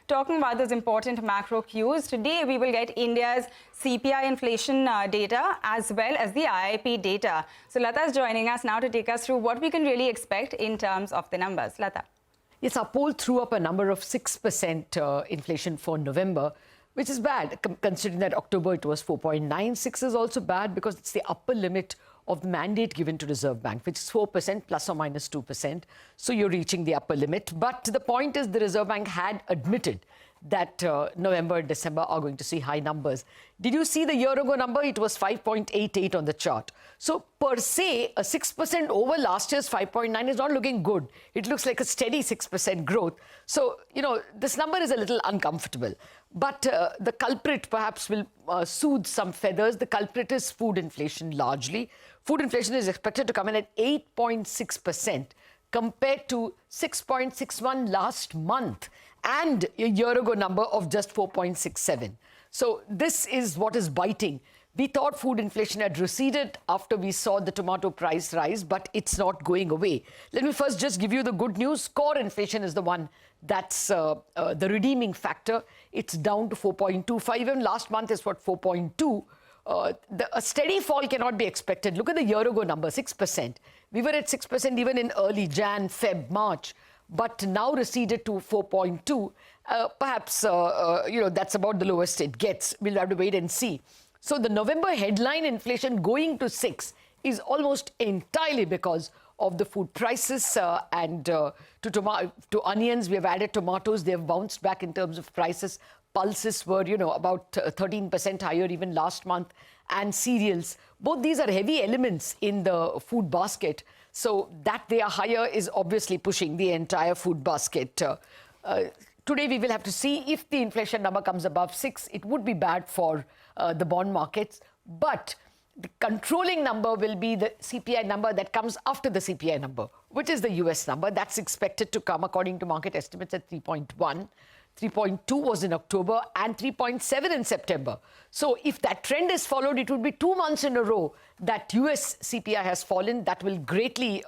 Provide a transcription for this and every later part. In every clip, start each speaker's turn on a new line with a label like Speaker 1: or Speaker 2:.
Speaker 1: talking about those important macro cues. Today, we will get India's CPI inflation data as well as the IIP data. So Latha is joining us now to take us through what we can really expect in terms of the numbers. Latha.
Speaker 2: Yes, our poll threw up a number of 6% inflation for November, which is bad, considering that October it was 4.96 is also bad because it's the upper limit of the mandate given to Reserve Bank, which is 4% plus or minus 2%. So you're reaching the upper limit. But the point is the Reserve Bank had admitted that November and December are going to see high numbers. Did you see the year ago number? It was 5.88 on the chart. So per se, a 6% over last year's 5.9 is not looking good. It looks like a steady 6% growth. So, you know, this number is a little uncomfortable. But the culprit perhaps will soothe some feathers. The culprit is food inflation largely. Food inflation is expected to come in at 8.6% compared to 6.61 last month and a year ago number of just 4.67. So this is what is biting. We thought food inflation had receded after we saw the tomato price rise, but it's not going away. Let me first just give you the good news. Core inflation is the one that's the redeeming factor. It's down to 4.25. Even last month is what, 4.2. A steady fall cannot be expected. Look at the year ago number, 6%. We were at 6% even in early Jan, Feb, March, but now receded to 4.2. Perhaps, you know, that's about the lowest it gets. We'll have to wait and see. So the November headline inflation going to 6 is almost entirely because of the food prices and to onions, we have added tomatoes. They have bounced back in terms of prices. Pulses were, you know, about 13% higher even last month. And cereals. Both these are heavy elements in the food basket. So that they are higher is obviously pushing the entire food basket. Today, we will have to see if the inflation number comes above 6. It would be bad for the bond markets. But the controlling number will be the CPI number that comes after the CPI number, which is the US number. That's expected to come, according to market estimates, at 3.1. 3.2 was in October and 3.7 in September. So if that trend is followed, it would be 2 months in a row that US CPI has fallen. That will greatly,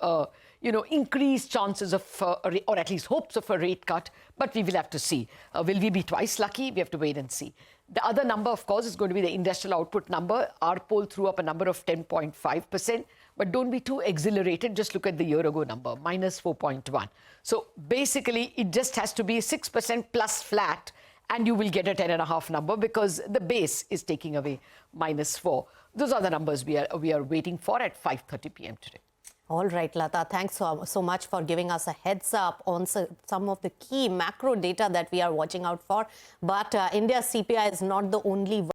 Speaker 2: you know, increase chances of, or at least hopes of a rate cut. But we will have to see. Will we be twice lucky? We have to wait and see. The other number, of course, is going to be the industrial output number. Our poll threw up a number of 10.5%. But don't be too exhilarated. Just look at the year ago number, minus 4.1. So basically, it just has to be 6% plus flat, and you will get a 10.5 number because the base is taking away minus 4. Those are the numbers we are waiting for at 5:30 p.m. today.
Speaker 3: All right, Latha, thanks so much for giving us a heads up on some of the key macro data that we are watching out for. But India's CPI is not the only one.